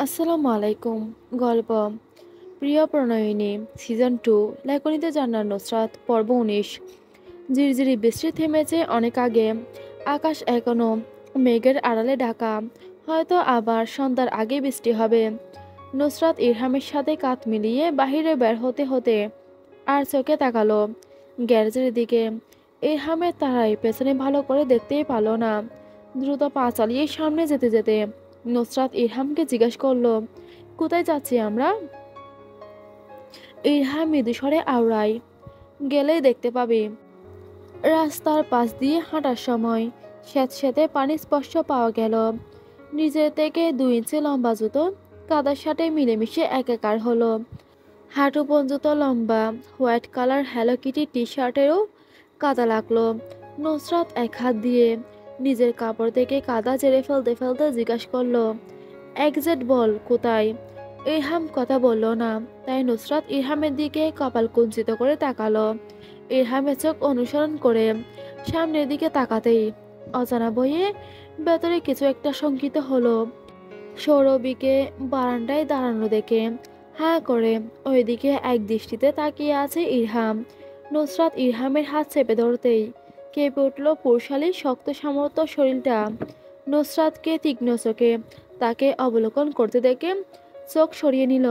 আসসালামু আলাইকুম। গল্প প্রিয় প্রণয়িনী সিজন 2 লেখনীতে জান্নার নুসরাত পর্ব 19। ঝিরঝিরি বৃষ্টি থেমেছে অনেক আগে। আকাশ এখনো মেঘের আড়ালে ঢাকা। হয়তো আবার সন্ধ্যার আগে বৃষ্টি হবে। নুসরাত ইরহামের সাথে কাঁধ মিলিয়ে বাহিরে বের হতে হতে আর চোখে তাকালো গ্যারেজের দিকে। ইরহামের তারাই পেছনে ভালো করে দেখতেই পারল না। দ্রুত পা চালিয়ে সামনে যেতে যেতে নুসরাত ইরহামকে জিজ্ঞেস করলো, কোথায় যাচ্ছি আমরা? ইরহাম মৃদুস্বরে আওড়ায়, গেলেই দেখতে পাবি। রাস্তার পাশ দিয়ে হাঁটার সময় স্যাঁতস্যাঁতে পানি স্পর্শ পাওয়া গেল। নিজের থেকে 2 ইঞ্চি লম্বা জুতো কাদার সাথে মিলেমিশে একাকার হলো। হাঁটু পর্যন্ত লম্বা হোয়াইট কালার হ্যালো কিটি টি শার্টেরও কাদা লাগলো। নুসরাত এক হাত দিয়ে নিজের কাপড় থেকে কাদা ঝেড়ে ফেলতে ফেলতে জিজ্ঞাসা করলো, এক্সাক্ট বল কোথায়? ইরহাম কথা বলল না, তাই নুসরাত ইরহামের দিকে কপাল কুঞ্চিত করে তাকালো। ইরহামের চোখ অনুসরণ করে সামনের দিকে তাকাতেই অজানা বইয়ে ভেতরে কিছু একটা শঙ্কিত হলো। সৌরভীকে বারান্দায় দাঁড়ানো দেখে হাঁ করে ওইদিকে এক দৃষ্টিতে তাকিয়ে আছে ইরহাম। নুসরাত ইরহামের হাত চেপে ধরতেই কেঁপে উঠল পুরুষালীর শক্ত সামর্থ্য শরীরটা। নুসরাতকে তীক্ষ্ণ চোখে তাকে অবলোকন করতে দেখে চোখ সরিয়ে নিল।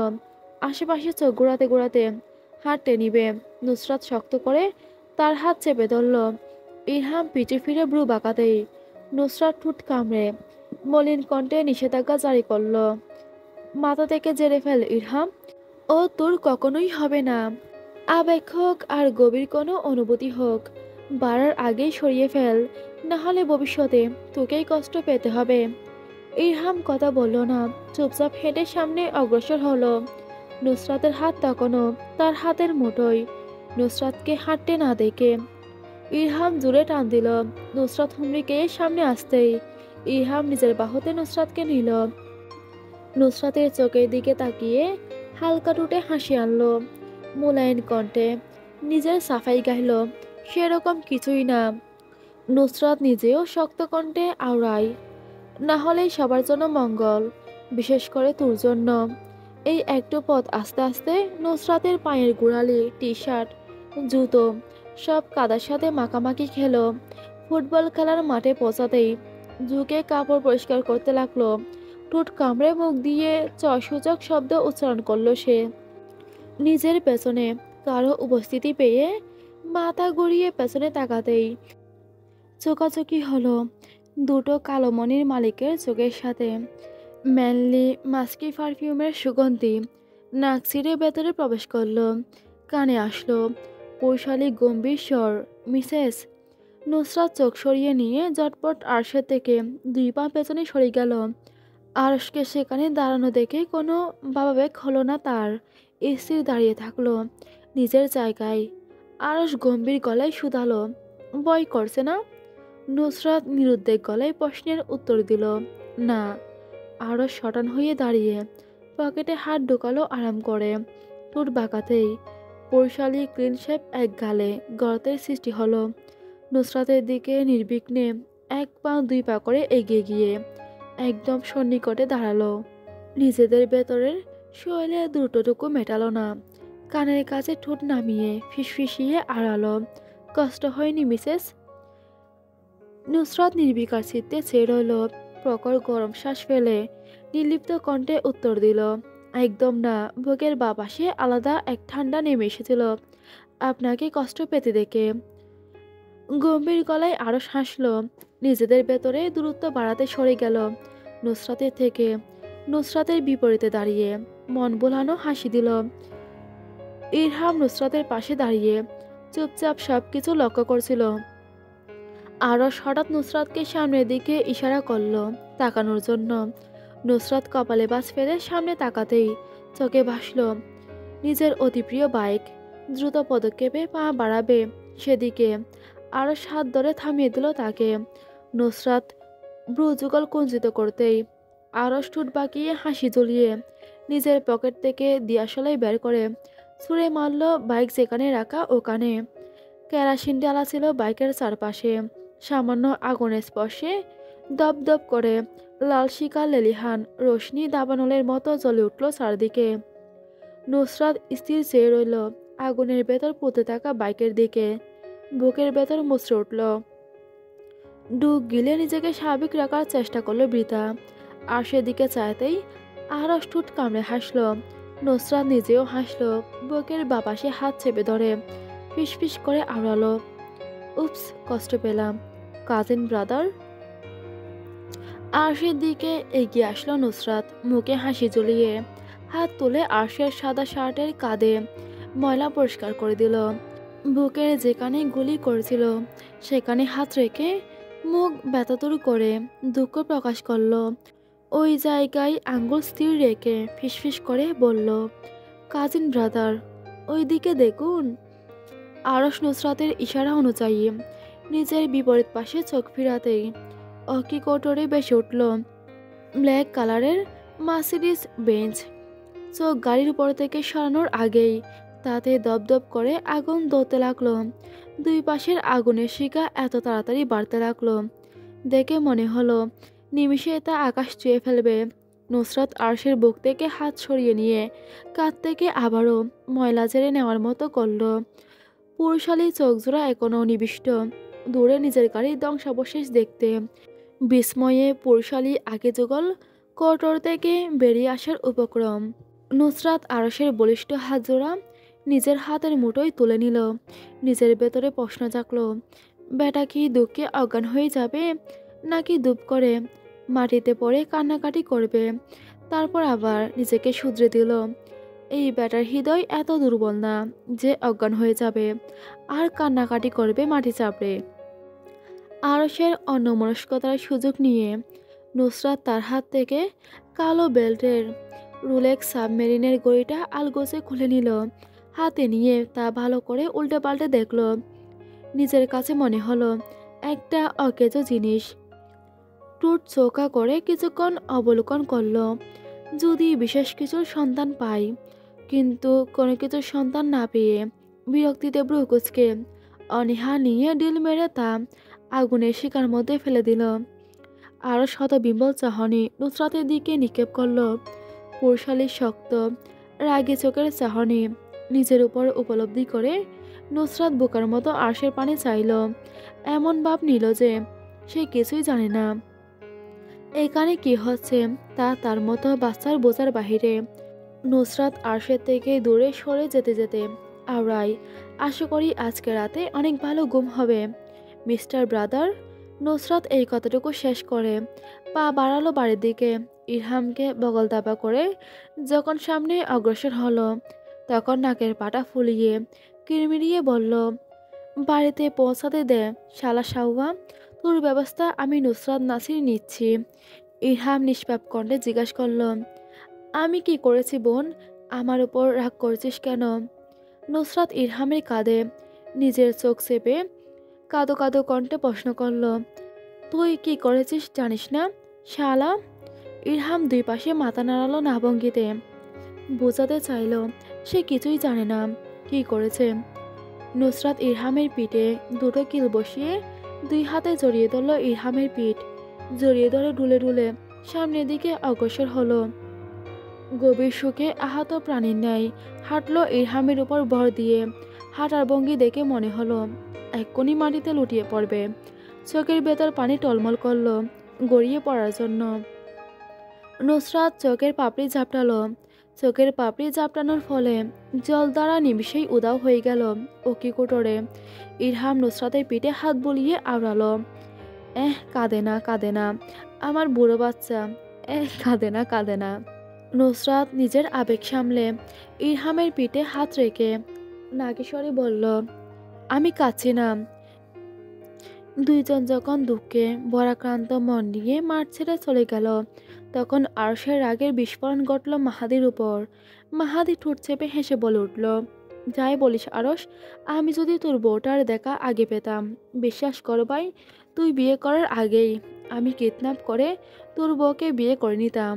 আশেপাশে চোখ ঘোরাতে ঘোরাতে হাত টেনিবে। নুসরাত শক্ত করে তার হাত চেপে ধরল। ইরহাম পিঠে ফিরে ভ্রু বাঁকাতেই নুসরাত ঠোঁট কামড়ে মলিন কণ্ঠে নিষেধাজ্ঞা জারি করল, মাথা থেকে জেরে ফেল ইরহাম। ও তোর কখনোই হবে না। আবেগ হোক আর গভীর কোনো অনুভূতি হোক, বাড়ার আগেই সরিয়ে ফেল, না হলে ভবিষ্যতে তোকেই কষ্ট পেতে হবে। ইরহাম কথা বলল না, চুপচাপ হেঁটে সামনে অগ্রসর হলো। নুসরাতের হাত তখনও তার হাতের মুঠোয়। নুসরাতকে হাঁটতে না দেখে ইরহাম জোরে টান দিল। নুসরাত হুমড়ি খেয়ে সামনে আসতেই ইরহাম নিজের বাহুতে নুসরাতকে নিল। নুসরাতের চোখের দিকে তাকিয়ে হালকা টুটে হাসি আনলো। মোলায়েম কণ্ঠে নিজের সাফাই গাইল, সেরকম কিছুই না। নুসরাত নিজেও শক্ত কণ্ঠে আওড়ায়, না হলেই সবার জন্য মঙ্গল, বিশেষ করে তোর জন্য। এই একটু পথ আস্তে আস্তে নুসরাতের পায়ের গোড়ালি, টি শার্ট, জুতো সব কাদার সাথে মাখামাখি খেলো। ফুটবল খেলার মাঠে পৌঁছাতেই ঝুঁকে কাপড় পরিষ্কার করতে লাগলো। ঠোঁট কামড়ে মুখ দিয়ে চসূচক শব্দ উচ্চারণ করলো সে। নিজের পেছনে কারো উপস্থিতি পেয়ে মাথা ঘুরিয়ে পেছনে তাকাতেই চোখাচোখি হলো দুটো কালো মণির মালিকের চোখের সাথে। ম্যানলি মাস্কি পারফিউমের সুগন্ধি নাক ছিঁড়ে ভেতরে প্রবেশ করলো। কানে আসলো পৌশালী গম্ভীর স্বর, মিসেস। নুসরাত চোখ সরিয়ে নিয়ে ঝটপট আরশের থেকে 2 পা পেছনে সরে গেল। আরশকে সেখানে দাঁড়ানো দেখে কোনো ভাবাবেগ হলো না তার। স্থির দাঁড়িয়ে থাকলো নিজের জায়গায়। আরশ গম্ভীর গলায় শুধালো, ভয় করছে না? নুসরাত নিরুদ্বেগ গলায় প্রশ্নের উত্তর দিল, না। আরও শটান হয়ে দাঁড়িয়ে পকেটে হাত ঢোকালো আরাম করে। ঠোঁট বাঁকাতেই বৈশালী ক্লিন শেপ এক গালে গর্তের সৃষ্টি হলো। নুসরাতের দিকে নির্বিঘ্নে 1 পা 2 পা করে এগিয়ে গিয়ে একদম সন্নিকটে দাঁড়ালো। নিজেদের ভেতরের শৈলে দ্রুতটুকু মেটালো না। কানের কাছে ঠোঁট নামিয়ে ফিসফিসিয়ে আড়ালো, কষ্ট হয়নি মিসেস? নুসরাত নির্বিকার চিত্তে চেয়ে রইল। প্রখর গরম শ্বাস ফেলে নির্লিপ্ত কণ্ঠে উত্তর দিল, একদম না। বুকের বাঁ পাশে আলাদা এক ঠান্ডা নেমে এসেছিল আপনাকে কষ্ট পেতে দেখে। গম্ভীর গলায় আরো হাসল। নিজেদের ভেতরে দূরত্ব বাড়াতে সরে গেল নুসরাতের থেকে। নুসরাতের বিপরীতে দাঁড়িয়ে মন ভোলানো হাসি দিল। ইরহাম নুসরাতের পাশে দাঁড়িয়ে চুপচাপ সবকিছু লক্ষ্য করছিল। আরশ হঠাৎ নুসরাতকে সামনের দিকে ইশারা করলো তাকানোর জন্য। নুসরাত কপালে বাজ ফেলে সামনে তাকাতেই চোখে ভাসল নিজের অতি প্রিয় বাইক। দ্রুত পদক্ষেপে পা বাড়াবে সেদিকে। আরশ হাত ধরে থামিয়ে দিল তাকে। নুসরাত ভ্রুযুগল কুঞ্চিত করতেই আরশ ঠোঁট বাঁকিয়ে হাসি জ্বলিয়ে নিজের পকেট থেকে দিয়াশলাই বের করে ছুঁড়ে মারল বাইক যেখানে রাখা ওখানে। কেরাসিন ডালা ছিল বাইকের চারপাশে। সামান্য আগুনের স্পর্শে দপদপ করে লাল শিকার লেলিহান রোশনি দাবানলের মতো জ্বলে উঠল চারদিকে। নুসরাত স্থির চেয়ে রইল আগুনের ভেতর পুঁতে থাকা বাইকের দিকে। বুকের ভেতর মুচড়ে উঠল। ডুব গিলে নিজেকে স্বাভাবিক রাখার চেষ্টা করলো বৃথা। আর সেদিকে চাইতেই আরস ঠোঁট কামড়ে হাসল। নুসরাত নিজেও হাসল। বুকের বাপাশে হাত চেপে ধরে ফিসফিস করে আওড়ালো, উপস, কষ্ট পেলাম। Cousin brother. আরশের দিকে এগিয়ে আসলো নুসরাত, মুখে হাসি ঝুলিয়ে। হাত তুলে আরশের সাদা শার্টের কাঁধে ময়লা পরিষ্কার করে দিল। বুকের যেখানে গুলি করেছিল সেখানে হাত রেখে মুখ ব্যথাতুর করে দুঃখ প্রকাশ করলো। ওই জায়গায় আঙ্গুল স্থির রেখে ফিসফিস করে বলল, কাজিন ব্রাদার, ওই দিকে দেখুন। আরশ নুসরাতের ইশারা অনুযায়ী নিজের বিপরীত পাশে চোখ ফিরাতেই অকি কোটরে বেশি উঠল ব্ল্যাক কালারের মার্সিডিজ বেঞ্চ। চোখ গাড়ির উপর থেকে সরানোর আগেই তাতে দপদপ করে আগুন ধরতে লাগলো। দুই পাশের আগুনের শিখা এত তাড়াতাড়ি বাড়তে লাগলো দেখে মনে হলো নিমিষে তা আকাশ ছুঁয়ে ফেলবে। নুসরাত আরশের বুক থেকে হাত সরিয়ে নিয়ে কাঁধ থেকে আবারও ময়লা ঝেড়ে নেওয়ার মতো করলো। পুরুষালী চোখজোড়া এখনও নিবিষ্ট, দূরে নিজের গাড়ির ধ্বংসাবশেষ দেখতে। বিস্ময়ে পুরুষালী আগে যুগল কোটর থেকে বেরিয়ে আসার উপক্রম। নুসরাত আরশের বলিষ্ঠ হাত জোড়া নিজের হাতের মুঠোয় তুলে নিল। নিজের ভেতরে প্রশ্ন জাগল, বেটা কি দুঃখে অজ্ঞান হয়ে যাবে নাকি দুপ করে মাটিতে পড়ে কান্নাকাটি করবে? তারপর আবার নিজেকে শুধরে দিল, এই বেটার হৃদয় এত দুর্বল না যে অজ্ঞান হয়ে যাবে আর কান্নাকাটি করবে মাটি চাপড়ে। আরশের অন্যমনস্কতার সুযোগ নিয়ে নুসরাত তার হাত থেকে কালো বেল্টের রুলেক্স সাবমেরিনের গড়িটা আলগোছে খুলে নিল। হাতে নিয়ে তা ভালো করে উল্টে পাল্টে দেখল। নিজের কাছে মনে হলো একটা অকেজো জিনিস। টুট চৌকা করে কিছুক্ষণ অবলোকন করল, যদি বিশেষ কিছুর সন্তান পাই। কিন্তু কোনো কিছুর সন্তান না পেয়ে বিরক্তিতে ব্রু কুচকে অনীহা নিয়ে ডিল মেরে তা আগুনের শিকার মধ্যে ফেলে দিল। আরও শত বিম্বল চাহনি নুসরাতের দিকে নিক্ষেপ করল। পুরুষালীর শক্ত রাগে চোখের চাহনি নিজের উপর উপলব্ধি করে নুসরাত বোকার মতো আরশের পানে চাইল। এমন ভাব নিল যে সে কিছুই জানে না এখানে কি হচ্ছে, তা তার মতো বাচ্চার বোঝার বাহিরে। নুসরাত আরশের থেকে দূরে সরে যেতে যেতে আওড়াই, আশা করি আজকে রাতে অনেক ভালো ঘুম হবে মিস্টার ব্রাদার। নুসরাত এই কথাটুকু শেষ করে পা বাড়ালো বাড়ির দিকে। ইরহামকে বগল দাবা করে যখন সামনে অগ্রসর হলো তখন নাকের পাটা ফুলিয়ে কিরমিরিয়ে বলল, বাড়িতে পৌঁছাতে দে শালা সাউয়া, তোর ব্যবস্থা আমি নুসরাত নাসির নিচ্ছি। ইরহাম নিষ্পাপ কণ্ঠে জিজ্ঞাসা করল, আমি কি করেছি বোন, আমার উপর রাগ করছিস কেন? নুসরাত ইরহামের কাঁধে নিজের চোখ চেপে কাঁদো কাঁদো কণ্ঠে প্রশ্ন করল, তুই কি করেছিস জানিস না শালা? ইরহাম দুই পাশে মাথা নাড়ালো না ভঙ্গিতে, বোঝাতে চাইল সে কিছুই জানে না কি করেছে। নুসরাত ইরহামের পিঠে দুটো কিল বসিয়ে দুই হাতে জড়িয়ে ধরল ইরহামের পিঠ। জড়িয়ে ধরে ডুলে ডুলে সামনের দিকে অগ্রসর হলো। গভীর সুখে আহত প্রাণীর ন্যায় হাঁটলো ইরহামের উপর ভর দিয়ে। হাঁটার ভঙ্গি দেখে মনে হলো এক্ষুনি মাটিতে লুটিয়ে পড়বে। চোখের ভেতর পানি টলমল করলো গড়িয়ে পড়ার জন্য। নুসরাত চোখের পাপড়ি ঝাপটালো। চোখের পাপড়ি ঝাপটানোর ফলে জল দ্বারা নিমিষেই উদাও হয়ে গেল ওকি কোটরে। ইরহাম নুসরাতের পিঠে হাত বুলিয়ে আওড়ালো, কাঁদে না কাঁদে না আমার বুড়ো বাচ্চা, কাঁদে না কাঁদে না। নুসরাত নিজের আবেগ সামলে ইরহামের পিঠে হাত রেখে নাগেশ্বরী বলল, আমি কাঁদছি না। দুইজন যখন দুঃখে ভরাক্রান্ত মন নিয়ে মাঠ ছেড়ে চলে গেল তখন আরশের রাগের বিস্ফোরণ ঘটল মাহাদির উপর। মাহাদি ঠোঁট চেপে হেসে বলে উঠল, যাই বলিস আরশ, আমি যদি তোর বউটার দেখা আগে পেতাম, বিশ্বাস কর ভাই, তুই বিয়ে করার আগেই আমি কিডন্যাপ করে তোর বউকে বিয়ে করে নিতাম।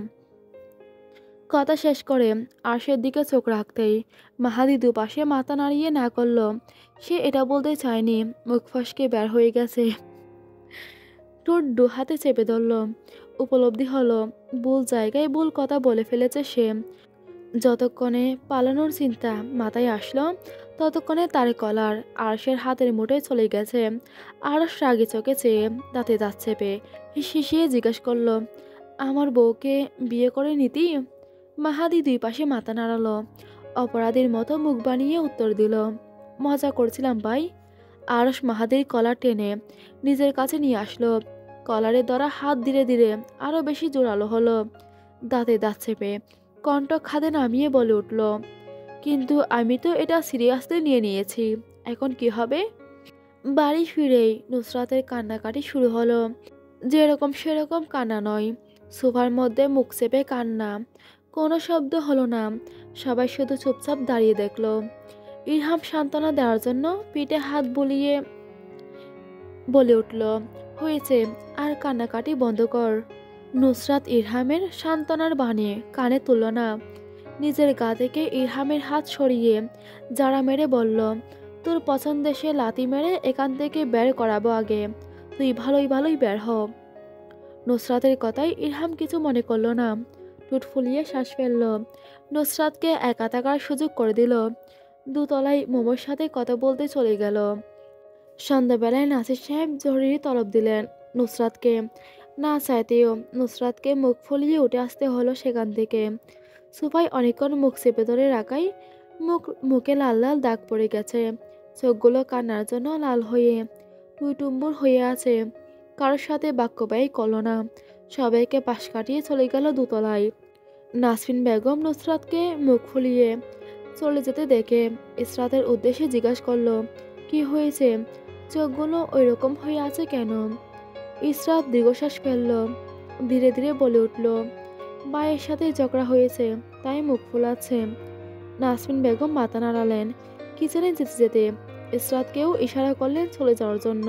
কথা শেষ করে আরশের দিকে চোখ রাখতেই মাহাদি দুপাশে মাথা নাড়িয়ে না করল। সে এটা বলতে চায়নি, মুখ ফসকে বের হয়ে গেছে, ঠোঁট দু হাতে চেপে ধরল। উপলব্ধি হলো ভুল জায়গায় ভুল কথা বলে ফেলেছে সে। যতক্ষণে পালানোর চিন্তা মাথায় আসলো ততক্ষণে তার কলার আরশের হাতের মুঠোয় চলে গেছে। আরশ রাগে চোখে চেয়ে দাঁতে দাঁত চেপে হিসিয়ে জিজ্ঞেস করলো, আমার বউকে বিয়ে করে নিতি? মাহাদি দুই পাশে মাথা নাড়ালো। অপরাধীর মতো মুখ বানিয়ে উত্তর দিল, মজা করছিলাম ভাই। আরশ মাহাদির কলার টেনে নিজের কাছে নিয়ে আসলো। কলারে ধরা হাত ধীরে ধীরে আরো বেশি জোরালো হলো। দাঁতে দাঁত চেপে কণ্ঠ খাদে নামিয়ে বলে উঠল, কিন্তু আমি তো এটা সিরিয়াসলি নিয়ে নিয়েছি, এখন কি হবে? বাড়ি ফিরেই নুসরাতের কান্নাকাটি শুরু হলো। যেরকম সেরকম কান্না নয়, সোফার মধ্যে মুখ চেপে কান্না। কোনো শব্দ হলো না, সবাই শুধু চুপচাপ দাঁড়িয়ে দেখলো। ইরহাম সান্ত্বনা দেওয়ার জন্য পিঠে হাত বুলিয়ে বলে উঠল, হয়েছে, আর কান্নাকাটি বন্ধ কর। নুসরাত ইরহামের সান্ত্বনার বাণী কানে তুলল না। নিজের গা থেকে ইরহামের হাত সরিয়ে জাড়া মেরে বলল, তোর পছন্দে সে লাথি মেরে এখান থেকে বের করাবো আগে, তুই ভালোই ভালোই বের হ। নুসরাতের কথায় ইরহাম কিছু মনে করল না, ঠোঁট ফুলিয়ে শ্বাস ফেলল। নুসরাতকে একা থাকার সুযোগ করে দিল। দুতলায় মোমোর সাথে কথা বলতে চলে গেল। সন্ধ্যাবেলায় নাসির সাহেব জরুরি তলব দিলেন নুসরাতকে। না চাইতেও নুসরাতকে মুখ ফুলিয়ে উঠে আসতে হলো সেখান থেকে। সোফায় অনেকক্ষণ মুখ চেপে ধরে রাখায় মুখে লাল লাল দাগ পড়ে গেছে। চোখগুলো কান্নার জন্য লাল হয়ে টুইটুম্বুর হয়ে আছে। কারোর সাথে বাক্য ব্যয় করল না, সবাইকে পাশ কাটিয়ে চলে গেল দোতলায়। নাসরিন বেগম নুসরাতকে মুখ ফুলিয়ে চলে যেতে দেখে ইসরাতের উদ্দেশ্যে জিজ্ঞাসা করলো, কি হয়েছে, চোখগুলো ওই রকম হয়ে আছে কেন? ইসরাত দীর্ঘশ্বাস ফেলল, ধীরে ধীরে বলে উঠল, মায়ের সাথে ঝগড়া হয়েছে, তাই মুখ ফুলাচ্ছে। নাসরিন বেগম মাথা নাড়ালেন। কিচেনে যেতে যেতে ইসরাতকেও ইশারা করলেন চলে যাওয়ার জন্য।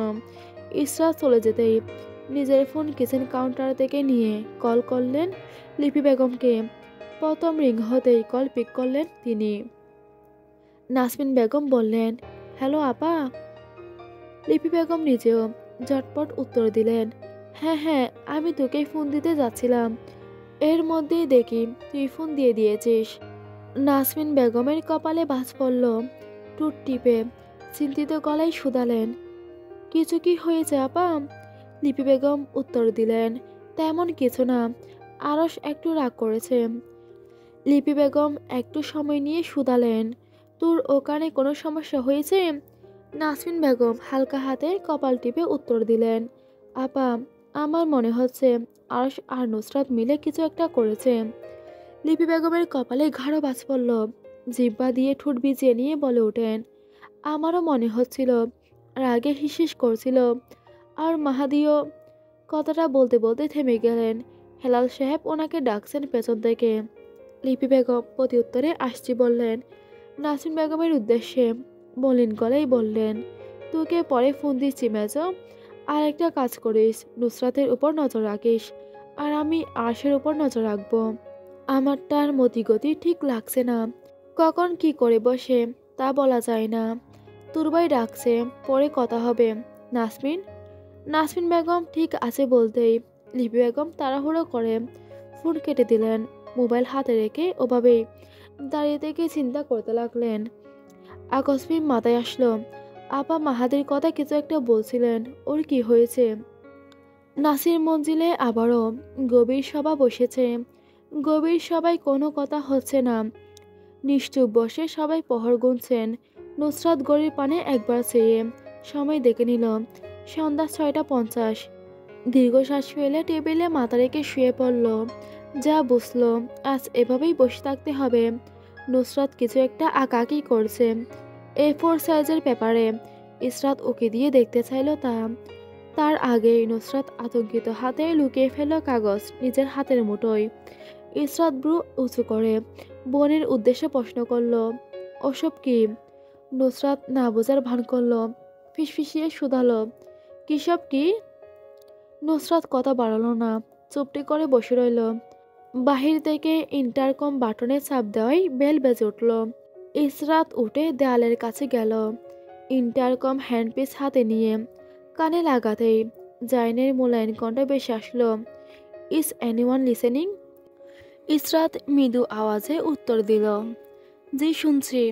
ইসরাত চলে যেতেই নিজের ফোন কিচেন কাউন্টার থেকে নিয়ে কল করলেন লিপি বেগমকে। প্রথম রিং হতেই কল পিক করলেন তিনি। নাসরিন বেগম বললেন, হ্যালো আপা। লিপি বেগম নিজেও ঝটপট উত্তর দিলেন, হ্যাঁ হ্যাঁ, আমি তোকেই ফোন দিতে যাচ্ছিলাম, এর মধ্যেই দেখি তুই ফোন দিয়ে দিয়েছিস। নাসরিন বেগমের কপালে ভাঁজ পড়ল। টুট টিপে চিন্তিত গলায় শুধালেন, কিছু কি হয়েছে আপা? লিপি বেগম উত্তর দিলেন, তেমন কিছু না, আরশ একটু রাগ করেছে। লিপি বেগম একটু সময় নিয়ে শুধালেন, তোর ওখানে কোনো সমস্যা হয়েছে? নাসরিন বেগম হালকা হাতে কপাল টিপে উত্তর দিলেন, আপা, আমার মনে হচ্ছে আরশ আর নুসরাত মিলে কিছু একটা করেছে। লিপি বেগমের কপালে গাঢ় বাজ পড়ল। জিহ্বা দিয়ে ঠোঁট ভিজিয়ে নিয়ে বলে ওঠেন, আমারও মনে হচ্ছিল, রাগে হিসিস করছিল। আর মাহাদিও। কথাটা বলতে বলতে থেমে গেলেন। হেলাল সাহেব ওনাকে ডাকছেন পেছন থেকে। লিপি বেগম প্রতি উত্তরে আসছি বললেন। নাসরিন বেগমের উদ্দেশ্যে মলিন গলায় বললেন, তোকে পরে ফোন দিচ্ছি মেজো, আর একটা কাজ করিস, নুসরাতের উপর নজর রাখিস, আর আমি আরশের উপর নজর রাখবো। আমার তার মতিগতি ঠিক লাগছে না, কখন কি করে বসে তা বলা যায় না। তোর ভাই ডাকছে, পরে কথা হবে। নাসরিন। নাসরিন বেগম ঠিক আছে বলতেই লিপি বেগম তাড়াহুড়ো করে ফোন কেটে দিলেন। মোবাইল হাতে রেখে ওভাবেই দাঁড়িয়ে থেকে চিন্তা করতে লাগলেন। আকস্মিক মাথায় আসলো, আপা মাহাদির কথা কিছু একটা বলছিলেন, ওর কি হয়েছে? নাসির মঞ্জিলে আবারও গভীর সভা বসেছে। গভীর সবাই কোনো কথা হচ্ছে না। নিশ্চুপ বসে সবাই প্রহর গুনছেন। নুসরাত গড়ির পানে একবার চেয়ে সময় দেখে নিল, সন্ধ্যা 6:50। দীর্ঘশ্বাস ফেলে টেবিলে মাথা রেখে শুয়ে পড়ল। যা বুঝলো আজ এভাবেই বসে থাকতে হবে। নুসরাত কিছু একটা আঁকাআঁকি করছে A4 সাইজের পেপারে। ইসরাত ওকে দিয়ে দেখতে চাইল তা। তার আগেই নুসরাত আতঙ্কিত হাতে লুকিয়ে ফেল কাগজ নিজের হাতের মুঠোয়। ইসরাত ব্রু উঁচু করে বোনের উদ্দেশ্যে প্রশ্ন করল, ওসব কি? নুসরাত না বোঝার ভান করল, ফিসফিসিয়ে শুধালো, কিসব কি? নুসরাত কথা বাড়ালো না, চুপটি করে বসে রইল। বাহির থেকে ইন্টারকম বাটনে চাপ দেওয়াই বেল বেজে উঠল। ইসরাত উঠে দেয়ালের কাছে গেল। ইন্টারকম হ্যান্ডপিস হাতে নিয়ে কানে লাগাতেই জাইনের মোলায়েম কণ্ঠে বেশি আসলো, ইজ এনিওয়ান লিসেনিং? ইসরাত মৃদু আওয়াজে উত্তর দিল, জি শুনছি।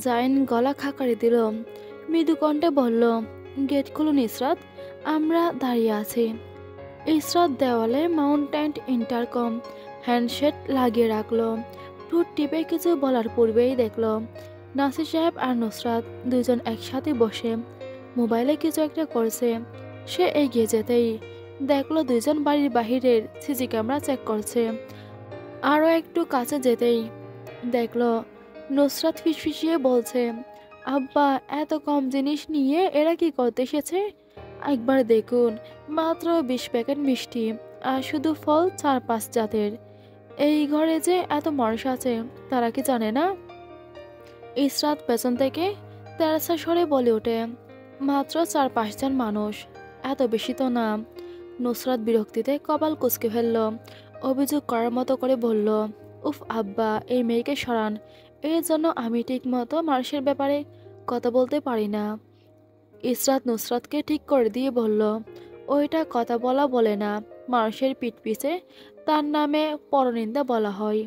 জাইন গলা খাকারি দিল, মৃদু কণ্ঠে বলল, গেট খুলুন ইসরাত, আমরা দাঁড়িয়ে আছি। ইসরাত দেওয়ালে মাউন্টেন ইন্টারকম হ্যান্ডসেট লাগিয়ে রাখলো। ঠোঁট টিপে কিছু বলার পূর্বেই দেখলো নাসির সাহেব আর নুসরাত দুজন একসাথে বসে মোবাইলে কিছু একটা করছে। সে এগিয়ে যেতেই দেখলো দুজন বাড়ির বাহিরের সিসি ক্যামেরা চেক করছে। আরও একটু কাছে যেতেই দেখলো নুসরাত ফিসফিসিয়ে বলছে, আব্বা, এত কম জিনিস নিয়ে এরা কি করতে এসেছে? একবার দেখুন, মাত্র 20 প্যাকেট মিষ্টি আর শুধু ফল 4-5 জাতের। এই ঘরে যে এত মানুষ আছে তারা কি জানে না? ইসরাত পেছন থেকে তেরাসা স্বরে বলে ওঠে, মাত্র 4-5 জন মানুষ, এত বেশি তো না। নুসরাত বিরক্তিতে কপাল কুঁচকে ফেলল, অভিযোগ করার মতো করে বলল, উফ আব্বা, এই মেয়েকে সরান। এর জন্য আমি ঠিক মতো মানুষের ব্যাপারে কথা বলতে পারি না। ইসরাত নুসরাতকে ঠিক করে দিয়ে বলল, ওইটা কথা বলা বলে না, মানুষের পিঠ পিছে তার নামে পরনিন্দা বলা হয়।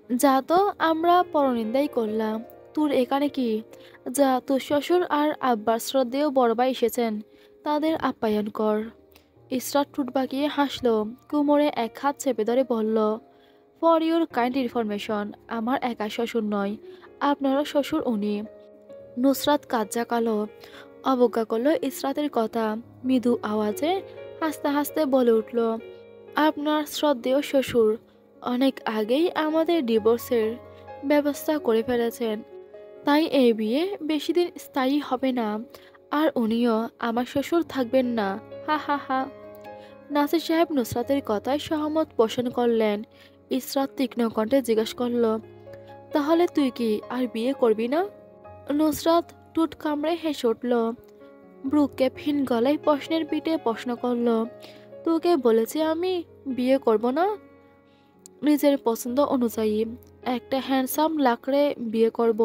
যা তো আমরা পরনিন্দাই করলাম, তোর এখানে কি? যা, তোর শ্বশুর আর আব্বার শ্রদ্ধেয় বড় ভাই এসেছেন, তাদের আপ্যায়ন কর। ইসরাত ঠোঁট বাঁকিয়ে হাসল, কোমরে এক হাত চেপে ধরে বলল, ফর ইউর কাইন্ড ইনফরমেশন, আমার একা শ্বশুর নয়, আপনারও শ্বশুর উনি। নুসরাত কাজ্জা কালো অবজ্ঞা করল ইসরাতের কথা, মৃদু আওয়াজে হাসতে হাসতে বলে উঠল, আপনার শ্রদ্ধেয় শ্বশুর অনেক আগেই আমাদের ডিভোর্সের ব্যবস্থা করে ফেলেছেন, তাই এই বিয়ে বেশি দিন স্থায়ী হবে না, আর উনিও আমার শ্বশুর থাকবেন না। হা হা হা। নাসির সাহেব নুসরাতের কথায় সহমত পোষণ করলেন। ইসরাত তীক্ষ্ণ কণ্ঠে জিজ্ঞাসা করল, তাহলে তুই কি আর বিয়ে করবি না? নুসরাত টুট কামড়ে হেসে উঠল, ভ্রুক্ষেপহীন গলায় প্রশ্নের পিঠে প্রশ্ন করল, তোকে বলেছি আমি বিয়ে করব না? নিজের পছন্দ অনুযায়ী একটা হ্যান্ডসাম লাকড়ে বিয়ে করব।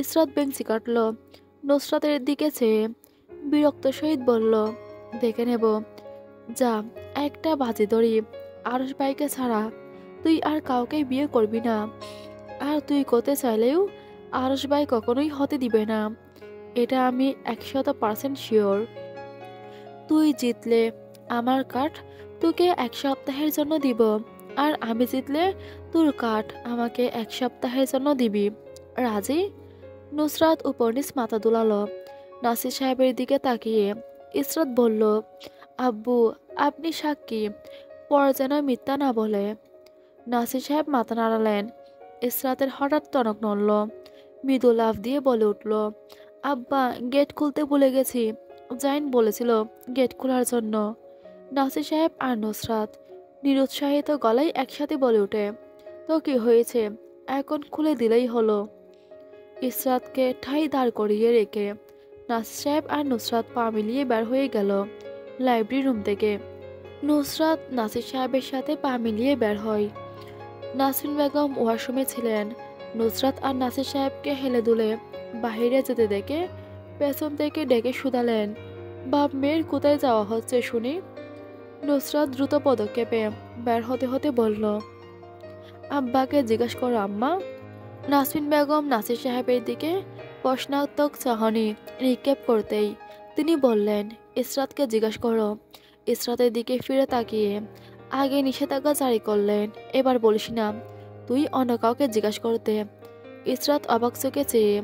ইসরাত বেঞ্চি কাটল, নুসরাতের দিকে চেয়ে বিরক্ত সহিত বলল, দেখে নেব। যা, একটা বাজি ধরি, আরশ ভাইকে ছাড়া তুই আর কাউকে বিয়ে করবি না। আর তুই করতে চাইলেও আরশ ভাই কখনোই হতে দিবে না, এটা আমি 100% শিওর। তুই জিতলে আমার কাঠ তোকে 1 সপ্তাহের জন্য দিব, আর আমি জিতলে তোর কাঠ আমাকে 1 সপ্তাহের জন্য দিবি। রাজি? নুসরাত উপর নিচ মাথা দুলালো। নাসির সাহেবের দিকে তাকিয়ে ইসরাত বলল, আব্বু, আপনি সাক্ষী, পর যেন মিথ্যা না বলে। নাসির সাহেব মাথা নাড়ালেন। ইসরাতের হঠাৎ টনক নড়ল, মৃদু লাফ দিয়ে বলে উঠল, আব্বা, গেট খুলতে ভুলে গেছি, জাইন বলেছিল গেট খোলার জন্য। নাসির সাহেব আর নুসরাত নিরুৎসাহিত গলায় একসাথে বলে ওঠে, তো কি হয়েছে, এখন খুলে দিলেই হলো। ইসরাতকে ঠাই দাঁড় করিয়ে রেখে নাসির সাহেব আর নুসরাত পা মিলিয়ে বের হয়ে গেল লাইব্রেরি রুম থেকে। নুসরাত নাসির সাহেবের সাথে পা মিলিয়ে বের হয়। নাসরিন বেগম ওয়াশরুমে ছিলেন। নুসরাত আর নাসির সাহেবকে হেলে দুলে বাহিরে যেতে দেখে পেছন থেকে ডেকে শুধালেন, বাপ মেয়ের কোথায় যাওয়া হচ্ছে শুনি? নুসরাত দ্রুত পদক্ষেপে বের হতে হতে বলল, আব্বাকে জিজ্ঞাসা করো আম্মা। নাসরিন বেগম নাসির সাহেবের দিকে প্রশ্নাত্মক চাহনি নিক্ষেপ করতেই তিনি বললেন, ইসরাতকে জিজ্ঞাসা করো। ইসরাতের দিকে ফিরে তাকিয়ে আগে নিষেধাজ্ঞা জারি করলেন, এবার বলিস না, তুই অন্য কাউকে জিজ্ঞাসা করতে। ইসরাত অবাক চোখে চেয়ে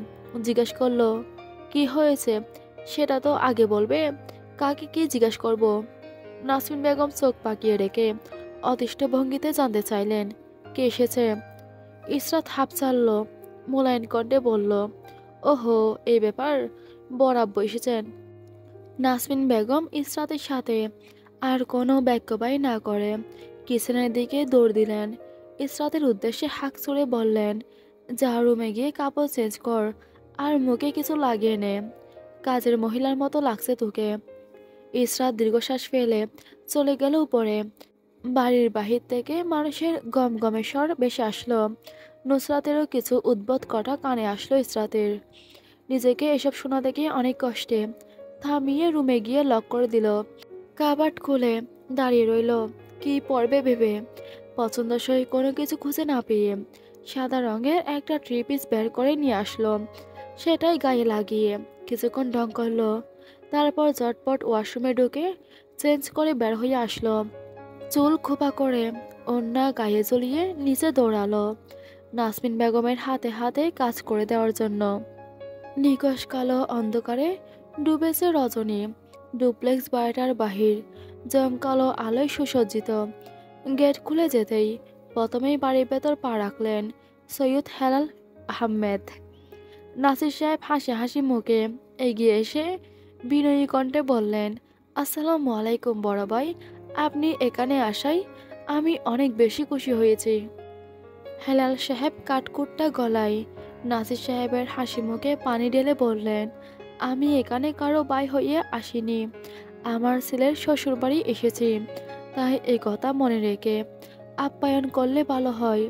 জিজ্ঞাসা করলো, কি হয়েছে সেটা তো আগে বলবে, কাকে কি জিজ্ঞাসা করব? নাসরিন বেগম চোখ পাকিয়ে রেখে অতিষ্ঠ ভঙ্গিতে জানতে চাইলেন, কে এসেছে? ইসরাত হাঁপ ছাড়ল, মোলায়েম কণ্ঠে বলল, ওহো, এই ব্যাপার, বরাব্বর এসেছেন। নাসরিন বেগম ইসরাতের সাথে আর কোনো বাক্যবাই না করে কিচেনের দিকে দৌড় দিলেন। ইসরাতের উদ্দেশ্যে হাঁক ছুড়ে বললেন, যা রুমে গিয়ে কাপড় চেঞ্জ কর আর মুখে কিছু লাগিয়ে নে, কাজের মহিলার মতো লাগছে তোকে। ইসরাত দীর্ঘশ্বাস ফেলে চলে গেল উপরে। বাড়ির বাহির থেকে মানুষের গমগমে স্বর বেশি আসলো। নুসরাতেরও কিছু উদ্ভট কথা কানে আসলো ইসরাতের। নিজেকে এসব শোনা দেখে অনেক কষ্টে থামিয়ে রুমে গিয়ে লক করে দিল। কাবার্ড খুলে দাঁড়িয়ে রইল কি পরবে ভেবে। পছন্দসই কোনো কিছু খুঁজে না পেয়ে সাদা রঙের একটা থ্রি পিস বের করে নিয়ে আসলো। সেটাই গায়ে লাগিয়ে কিছুক্ষণ ঢং করলো। তারপর ঝটপট ওয়াশরুমে ঢুকে চেঞ্জ করে বের হয়ে আসলো। চুল খোপা করে ওড়না গায়ে ঝুলিয়ে নিচে দৌড়ালো নাসমিন বেগমের হাতে হাতে কাজ করে দেওয়ার জন্য। নিকশ কালো অন্ধকারে ডুবেছে রজনী। ডুপ্লেক্স বাড়িটার বাহির জমকালো আলোয় সুসজ্জিত। গেট খুলে যেতেই প্রথমেই বাড়ির ভেতর পা রাখলেন সৈয়দ হেলাল আহমেদ। নাসির সাহেব হাসি হাসি মুখে এগিয়ে এসে বিনয়ী কণ্ঠে বললেন, আসসালামু আলাইকুম বড় ভাই, আপনি এখানে আসায় আমি অনেক বেশি খুশি হয়েছি। হেলাল সাহেব কাঠকুট্টা গলায় নাসির সাহেবের হাসি মুখে পানি ঢেলে বললেন, আমি এখানে কারো ভাই হয়ে আসিনি, আমার ছেলের শ্বশুরবাড়ি এসেছি, তাই এই কথা মনে রেখে আপ্যায়ন করলে ভালো হয়।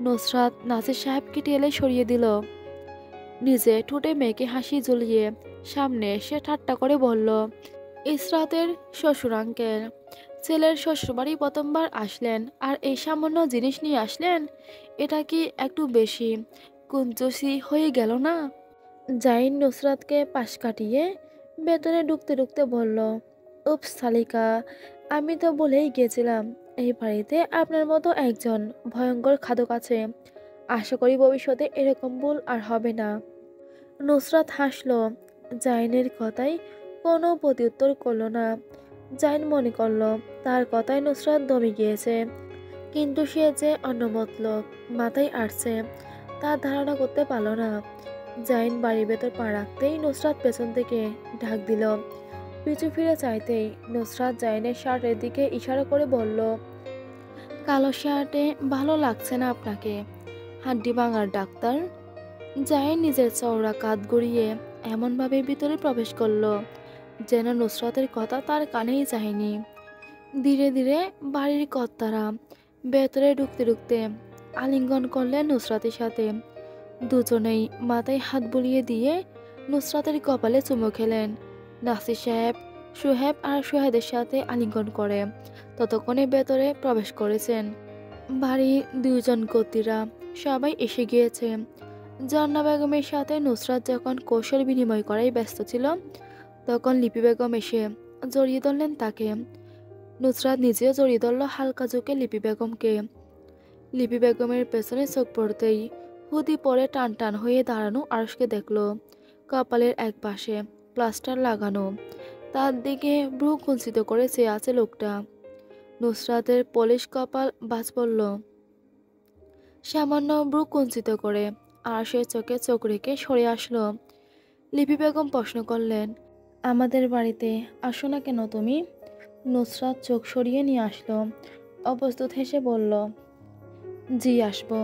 নুসরাত নাসির সাহেবকে টেলে সরিয়ে দিল। নিজে ঠোঁটে মেয়েকে হাসি ঝুলিয়ে সামনে এসে ঠাট্টা করে বলল, ইসরাতের শ্বশুর আঙ্কেল, ছেলের শ্বশুরবাড়ি প্রথমবার আসলেন আর এই সামান্য জিনিস নিয়ে আসলেন, এটা কি একটু বেশি কুঞ্জসি হয়ে গেল না? জাইন নুসরাতকে পাশ কাটিয়ে ভেতরে ঢুকতে ঢুকতে বলল, উপস সালিকা, আমি তো বলেই গেছিলাম এই বাড়িতে আপনার মতো একজন ভয়ঙ্কর খাদক আছে। আশা করি ভবিষ্যতে এরকম ভুল আর হবে না। নুসরাত হাসল। জাইনের কথায় কোনো প্রত্যুত্তর করল না। জাইন মনে করল তার কথায় নুসরাত দমে গিয়েছে, কিন্তু সে যে অন্য মতলব মাথায় আসছে তা ধারণা করতে পারল না। জাইন বাড়ির ভেতর পা রাখতেই নুসরাত পেছন থেকে ঢাক দিল। পিছু ফিরে চাইতেই নুসরাত জাইনের শার্টের দিকে ইশারা করে বলল, কালো শার্টে ভালো লাগছে না আপনাকে, হাড্ডি ভাঙার ডাক্তার। জাইন নিজের চওড়া কাঁধ গড়িয়ে এমনভাবে ভিতরে প্রবেশ করলো যেন নুসরাতের কথা তার কানেই যায়নি। ধীরে ধীরে বাড়ির কর্তারা ভেতরে ঢুকতে ঢুকতে আলিঙ্গন করলেন নুসরাতের সাথে। দুজনেই মাথায় হাত বুলিয়ে দিয়ে নুসরাতের কপালে চুমু খেলেন। নাসির সাহেব সোহেব আর সোহেদের সাথে আলিঙ্গন করে ততক্ষণে ভেতরে প্রবেশ করেছেন। বাড়ির দুজন কর্তীরা সবাই এসে গিয়েছে। জান্না বেগমের সাথে নুসরাত যখন কৌশল বিনিময় করাই ব্যস্ত ছিল, তখন লিপি বেগম এসে জড়িয়ে ধরলেন তাকে। নুসরাত নিজেও জড়িয়ে ধরল হালকা চোখে লিপি বেগমকে। লিপি বেগমের পেছনে চোখ পড়তেই হুদি পরে টান টান হয়ে দাঁড়ানো আরশকে দেখল। কপালের এক পাশে প্লাস্টার লাগানো, তার দিকে ভ্রু কুঞ্চিত করে চেয়ে আছে লোকটা। নুসরাতের পলিশ কপাল বাজ পড়ল। সামান্য ভ্রু কুঞ্চিত করে আরশের চোখে চোখ রেখে সরে আসলো। লিপি বেগম প্রশ্ন করলেন, আমাদের বাড়িতে আসো না কেন তুমি? নুসরাত চোখ সরিয়ে নিয়ে আসলো। অপ্রস্তুত হেসে বলল, জি আসবো।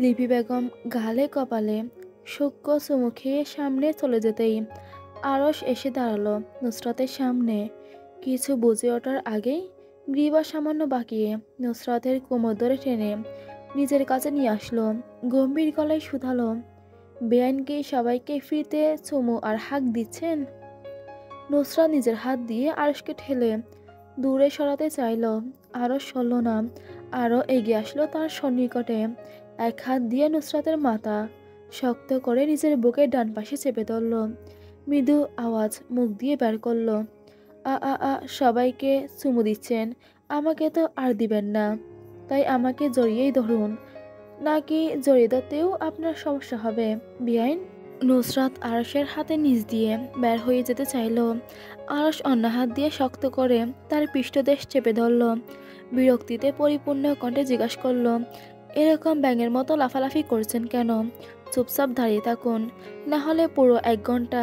লিপি বেগম গালে কপালে সূক্ষ্ম চুমু খেয়ে সামনে চলে যেতেই আরশ এসে দাঁড়ালো নুসরাতের সামনে। কিছু বুঝে ওঠার আগেই গ্রীবা সামান্য বাঁকিয়ে নুসরাতের কোমর ধরে টেনে নিজের কাছে নিয়ে আসলো। গম্ভীর গলায় শুধালো, বেআইন কি সবাইকে ফিরতে চুমু আর হাঁক দিচ্ছেন? নুসরাত নিজের হাত দিয়ে আরশকে ঠেলে দূরে সরাতে চাইল। আরশ সরল না, আরও এগিয়ে আসলো তার সন্নিকটে। এক হাত দিয়ে নুসরাতের মাথা শক্ত করে নিজের বুকের ডান পাশে চেপে ধরল। মৃদু আওয়াজ মুখ দিয়ে বের করল, আ আ আ সবাইকে চুমু দিচ্ছেন, আমাকে তো আর দিবেন না, তাই আমাকে জড়িয়েই ধরুন, নাকি জড়িয়ে ধরতেও আপনার সমস্যা হবে বেআইন? নুসরাত আরশের হাতে নিচ দিয়ে বের হয়ে যেতে চাইল। আরশ অন্য হাত দিয়ে শক্ত করে তার পৃষ্ঠদেশ চেপে ধরল। বিরক্তিতে পরিপূর্ণ কণ্ঠে জিজ্ঞাসা করল, এরকম ব্যাঙের মতো লাফালাফি করছেন কেন? চুপচাপ দাঁড়িয়ে থাকুন, না হলে পুরো 1 ঘন্টা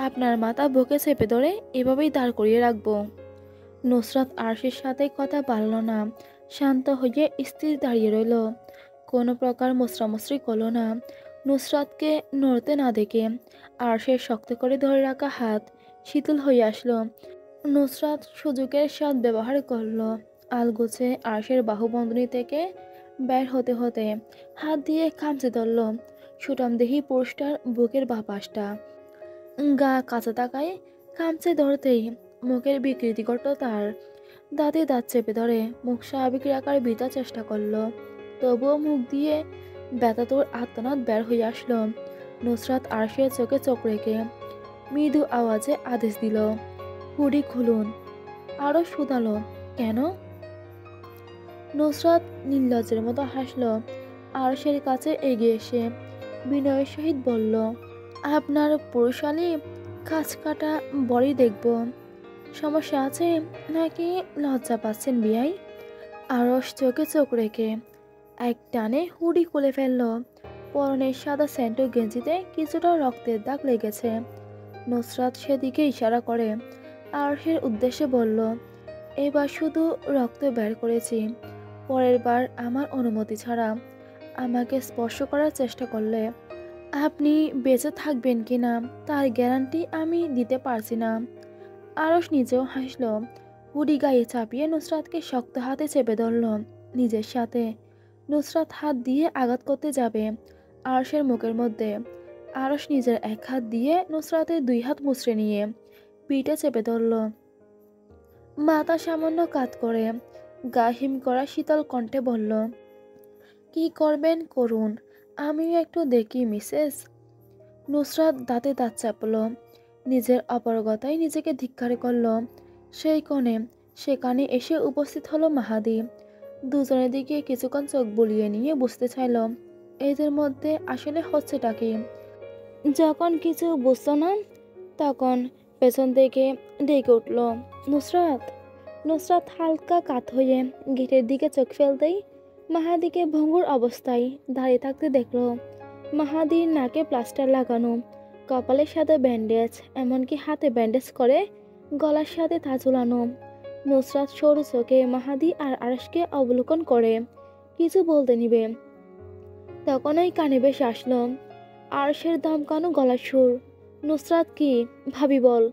আপনার মাথা বুকে চেপে ধরে এভাবেই দাঁড় করিয়ে রাখবো। নুসরাত আরশের সাথে কথা বাড়ল না, শান্ত হয়ে স্থির দাঁড়িয়ে রইল। কোনো প্রকার মুচড়ামুচড়ি করল না। নুসরাতকে নড়তে না দেখে আরশের শক্ত করে ধরে রাখা হাত শীতল হয়ে আসলো। নুসরাত সুযোগের সৎ ব্যবহার করল। আলগোছে আরশের বাহুবন্ধনী থেকে বের হতে হতে হাত দিয়ে খামচে ধরল সুঠামদেহী পুরুষটার বুকের বাঁ পাশটা। গা কাঁচা থাকায় খামচে ধরতেই মুখের বিকৃতি করতো তার। দাঁতে দাঁত চেপে ধরে মুখ স্বাভাবিক রাখার বৃথা চেষ্টা করলো, তবুও মুখ দিয়ে ব্যথাতুর আর্তনাদ বের হয়ে আসলো। নুসরাত আরশের চোখে চোখ রেখে মৃদু আওয়াজে আদেশ দিল, হুডি খুলুন। আরও শুধালো, কেন? নুসরাত নির্লজ্জের মতো হাসলো। আরশের কাছে এগিয়ে এসে বিনয়ের সহিত বলল, আপনার পুরুষালী খাঁজ কাটা বড়ি দেখব। সমস্যা আছে নাকি লজ্জা পাচ্ছেন বিয়াই? আরশ চোখে চোখ রেখে এক টানে হুডি খুলে ফেলল। পরনের সাদা স্যান্টো গেঞ্জিতে কিছুটা রক্তের দাগ লেগেছে। নুসরাত সেদিকে ইশারা করে আরশের উদ্দেশ্যে বলল, এবার শুধু রক্ত বের করেছি, পরের বার আমার অনুমতি ছাড়া আমাকে স্পর্শ করার চেষ্টা করলে আপনি বেঁচে থাকবেন কিনা তার গ্যারান্টি আমি দিতে পারছি না। আরশ নিজেও হাসল। হুডি গায়ে চাপিয়ে নুসরাতকে শক্ত হাতে চেপে ধরল নিজের সাথে। নুসরাত হাত দিয়ে আঘাত করতে যাবে আরশের মুখের মধ্যে। আরশ নিজের এক হাত দিয়ে নুসরাতের দুই হাত মুচড়ে নিয়ে পিঠে চেপে ধরল। মাথা সামান্য কাত করে গা হিম করা শীতল কণ্ঠে বলল, কি করবেন করুন, আমিও একটু দেখি মিসেস। নুসরাত দাঁতে দাঁত চাপল। নিজের অপারগতায় নিজেকে ধিক্কার করল। সেই কোণে সেখানে এসে উপস্থিত হলো মাহাদি। দুজনের দিকে কিছুক্ষণ চোখ বুলিয়ে নিয়ে বুঝতে চাইল এদের মধ্যে আসলে হচ্ছেটা কি। যখন কিছু বুঝতো না তখন পেছন থেকে ডেকে উঠল, নুসরাত। নুসরাত হালকা কাত হয়ে গেটের দিকে চোখ ফেলতেই মাহাদিকে ভঙ্গুর অবস্থায় দাঁড়িয়ে থাকতে দেখল। মাহাদির নাকে প্লাস্টার লাগানো, কপালের সাথে ব্যান্ডেজ, এমনকি হাতে ব্যান্ডেজ করে গলার সাথে তা ঝুলানো। নুসরাত সরু চোখে মাহাদি আর আরশকে অবলোকন করে কিছু বলতে নিবে, তখনই কানে বেশ আসলো আরশের দমকানো গলার সুর, নুসরাত কি ভাবি বল।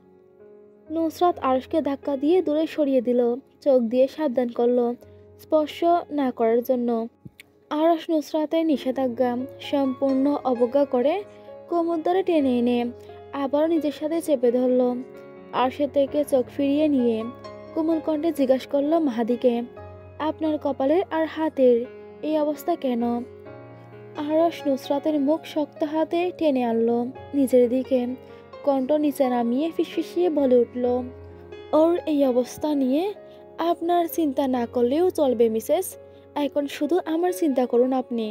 নুসরাত আরশকে ধাক্কা দিয়ে দূরে সরিয়ে দিল, চোখ দিয়ে সাবধান করলো স্পর্শ না করার জন্য। আরশ নুসরাতের নিষেধাজ্ঞা সম্পূর্ণ অবজ্ঞা করে কোমর ধরে টেনে এনে আবারও নিজের সাথে চেপে ধরল। আরশের থেকে চোখ ফিরিয়ে নিয়ে কোমল কণ্ঠে জিজ্ঞাসা করলো মাহাদিকে, আপনার কপালের আর হাতের এই অবস্থা কেন? আরশ নুসরাতের মুখ শক্ত হাতে টেনে আনলো নিজের দিকে, কণ্ঠ নিচে নামিয়ে ফিসফিসিয়ে বলে উঠল, ওর এই অবস্থা নিয়ে আপনার চিন্তা না করলেও চলবে মিসেস, এখন শুধু আমার চিন্তা করুন আপনি।